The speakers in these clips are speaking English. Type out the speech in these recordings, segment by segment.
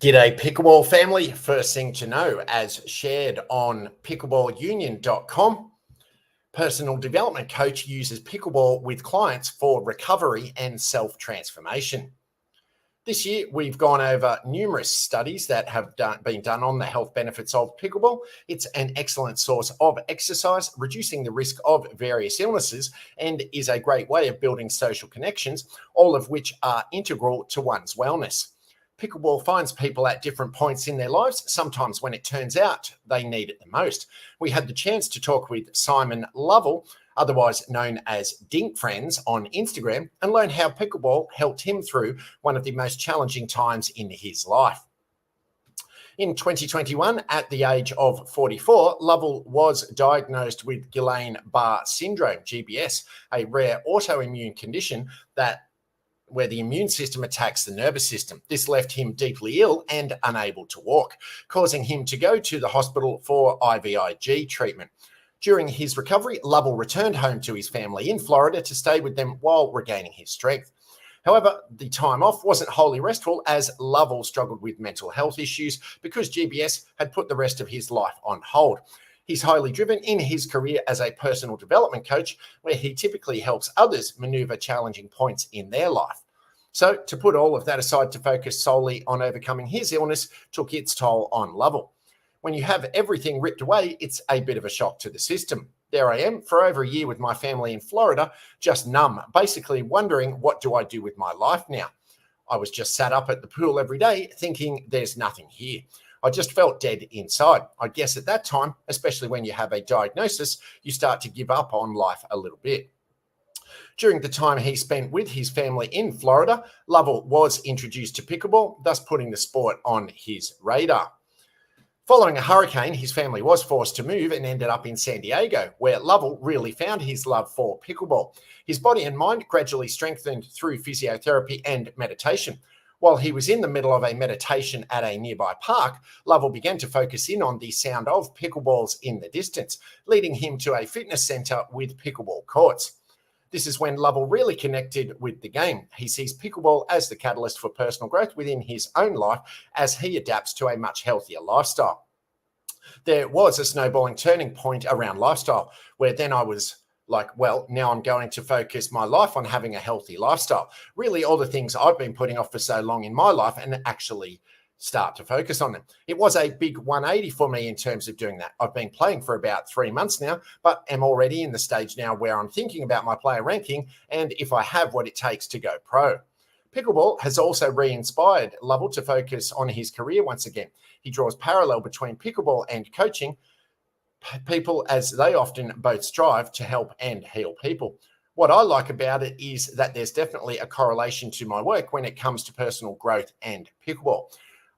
G'day Pickleball family. First thing to know, as shared on pickleballunion.com, personal development coach uses pickleball with clients for recovery and self-transformation. This year, we've gone over numerous studies that have been done on the health benefits of pickleball. It's an excellent source of exercise, reducing the risk of various illnesses, and is a great way of building social connections, all of which are integral to one's wellness. Pickleball finds people at different points in their lives, sometimes when it turns out they need it the most. We had the chance to talk with Simon Lovell, otherwise known as Dink Friends on Instagram, and learn how pickleball helped him through one of the most challenging times in his life. In 2021, at the age of 44, Lovell was diagnosed with Guillain-Barré syndrome, GBS, a rare autoimmune condition where the immune system attacks the nervous system. This left him deeply ill and unable to walk, causing him to go to the hospital for IVIG treatment. During his recovery, Lovell returned home to his family in Florida to stay with them while regaining his strength. However, the time off wasn't wholly restful, as Lovell struggled with mental health issues because GBS had put the rest of his life on hold. He's highly driven in his career as a personal development coach, where he typically helps others maneuver challenging points in their life. So to put all of that aside to focus solely on overcoming his illness took its toll on Lovell. When you have everything ripped away, it's a bit of a shock to the system. There I am for over a year with my family in Florida, just numb, basically wondering, what do I do with my life now? I was just sat up at the pool every day thinking there's nothing here. I just felt dead inside. I guess at that time, especially when you have a diagnosis, you start to give up on life a little bit. During the time he spent with his family in Florida, Lovell was introduced to pickleball, thus putting the sport on his radar. Following a hurricane, his family was forced to move and ended up in San Diego, where Lovell really found his love for pickleball. His body and mind gradually strengthened through physiotherapy and meditation. While he was in the middle of a meditation at a nearby park, Lovell began to focus in on the sound of pickleballs in the distance, leading him to a fitness center with pickleball courts. This is when Lovell really connected with the game. He sees pickleball as the catalyst for personal growth within his own life as he adapts to a much healthier lifestyle. There was a snowballing turning point around lifestyle, where then I was like, well, now I'm going to focus my life on having a healthy lifestyle. Really, all the things I've been putting off for so long in my life, and actually start to focus on them. It was a big 180 for me in terms of doing that. I've been playing for about 3 months now, but am already in the stage now where I'm thinking about my player ranking and if I have what it takes to go pro. Pickleball has also re-inspired Lovell to focus on his career once again. He draws parallel between pickleball and coaching people, as they often both strive to help and heal people. What I like about it is that there's definitely a correlation to my work when it comes to personal growth and pickleball.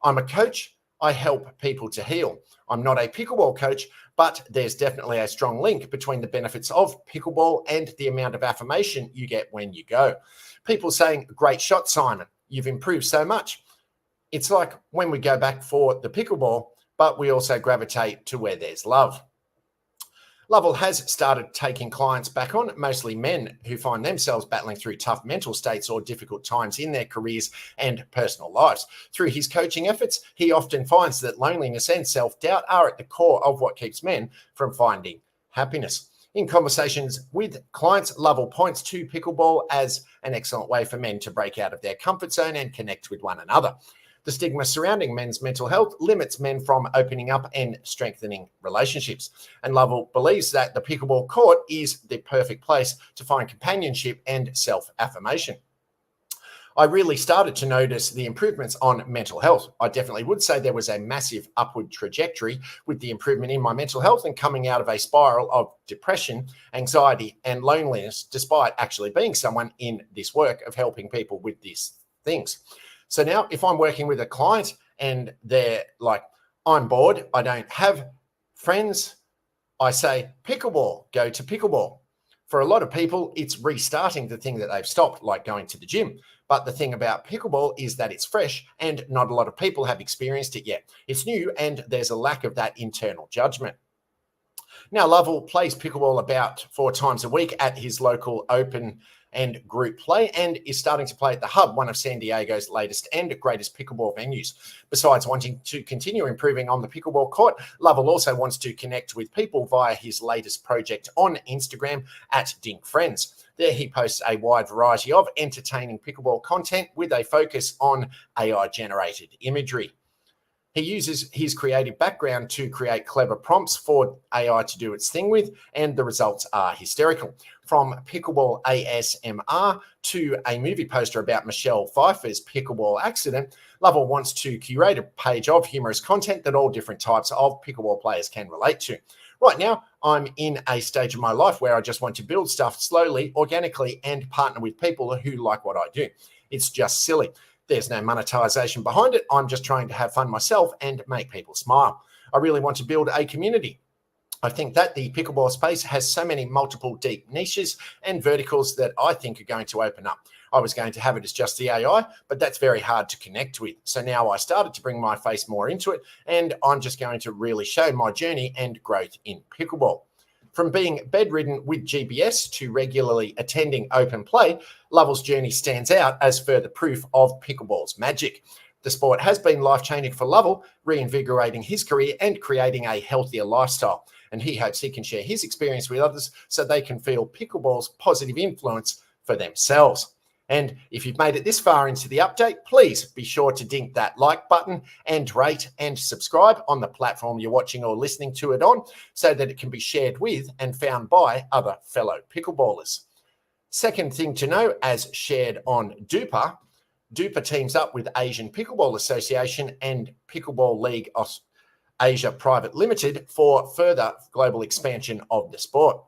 I'm a coach. I help people to heal. I'm not a pickleball coach, but there's definitely a strong link between the benefits of pickleball and the amount of affirmation you get when you go. People saying, "Great shot, Simon. You've improved so much." It's like when we go back for the pickleball, but we also gravitate to where there's love. Lovell has started taking clients back on, mostly men who find themselves battling through tough mental states or difficult times in their careers and personal lives. Through his coaching efforts, he often finds that loneliness and self-doubt are at the core of what keeps men from finding happiness. In conversations with clients, Lovell points to pickleball as an excellent way for men to break out of their comfort zone and connect with one another. The stigma surrounding men's mental health limits men from opening up and strengthening relationships. And Lovell believes that the pickleball court is the perfect place to find companionship and self-affirmation. I really started to notice the improvements on mental health. I definitely would say there was a massive upward trajectory with the improvement in my mental health and coming out of a spiral of depression, anxiety, and loneliness, despite actually being someone in this work of helping people with these things. So now if I'm working with a client and they're like, "I'm bored, I don't have friends," I say, "Pickleball, go to pickleball." For a lot of people, it's restarting the thing that they've stopped, like going to the gym. But the thing about pickleball is that it's fresh and not a lot of people have experienced it yet. It's new and there's a lack of that internal judgment. Now, Lovell plays pickleball about 4 times a week at his local open and group play, and is starting to play at the Hub, one of San Diego's latest and greatest pickleball venues. Besides wanting to continue improving on the pickleball court, Lovell also wants to connect with people via his latest project on Instagram at Dink Friends. There he posts a wide variety of entertaining pickleball content with a focus on AI-generated imagery. He uses his creative background to create clever prompts for AI to do its thing with, and the results are hysterical. From pickleball ASMR to a movie poster about Michelle Pfeiffer's pickleball accident, Lovell wants to curate a page of humorous content that all different types of pickleball players can relate to. Right now, I'm in a stage of my life where I just want to build stuff slowly, organically, and partner with people who like what I do. It's just silly. There's no monetization behind it. I'm just trying to have fun myself and make people smile. I really want to build a community. I think that the pickleball space has so many multiple deep niches and verticals that I think are going to open up. I was going to have it as just the AI, but that's very hard to connect with. So now I started to bring my face more into it, and I'm just going to really show my journey and growth in pickleball. From being bedridden with GBS to regularly attending open play, Lovell's journey stands out as further proof of pickleball's magic. The sport has been life-changing for Lovell, reinvigorating his career and creating a healthier lifestyle. And he hopes he can share his experience with others so they can feel pickleball's positive influence for themselves. And if you've made it this far into the update, please be sure to dink that like button and rate and subscribe on the platform you're watching or listening to it on so that it can be shared with and found by other fellow pickleballers. Second thing to know, as shared on Duper teams up with Asian Pickleball Association and Pickleball League Asia Private Limited for further global expansion of the sport.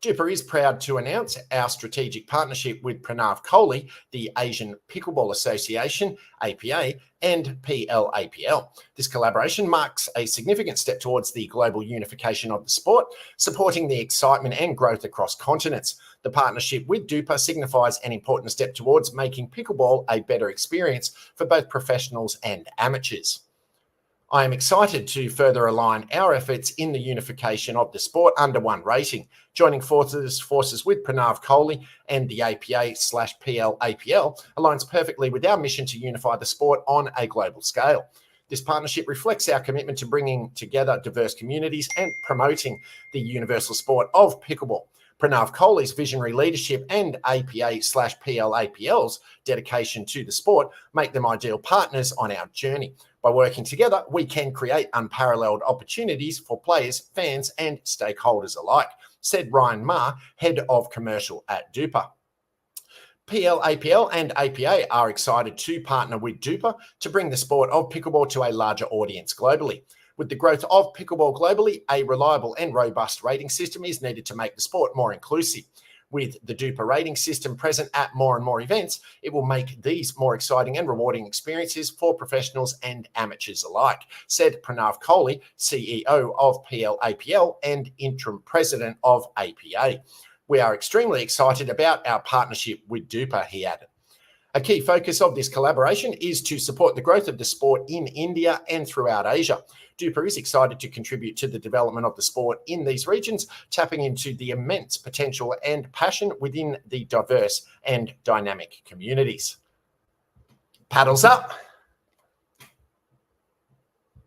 Duper is proud to announce our strategic partnership with Pranav Kohli, the Asian Pickleball Association, APA, and PLAPL. This collaboration marks a significant step towards the global unification of the sport, supporting the excitement and growth across continents. The partnership with Duper signifies an important step towards making pickleball a better experience for both professionals and amateurs. I am excited to further align our efforts in the unification of the sport under one rating. Joining forces with Pranav Kohli and the APA/PLAPL aligns perfectly with our mission to unify the sport on a global scale. This partnership reflects our commitment to bringing together diverse communities and promoting the universal sport of pickleball. Pranav Kohli's visionary leadership and APA/PLAPL's dedication to the sport make them ideal partners on our journey. By working together, we can create unparalleled opportunities for players, fans, and stakeholders alike, said Ryan Ma, head of commercial at Duper. PLAPL and APA are excited to partner with Duper to bring the sport of pickleball to a larger audience globally. With the growth of pickleball globally, a reliable and robust rating system is needed to make the sport more inclusive. With the Duper rating system present at more and more events, it will make these more exciting and rewarding experiences for professionals and amateurs alike, said Pranav Kohli, CEO of PLAPL and interim president of APA. We are extremely excited about our partnership with Duper, he added. A key focus of this collaboration is to support the growth of the sport in India and throughout Asia. Duper is excited to contribute to the development of the sport in these regions, tapping into the immense potential and passion within the diverse and dynamic communities. Paddles up.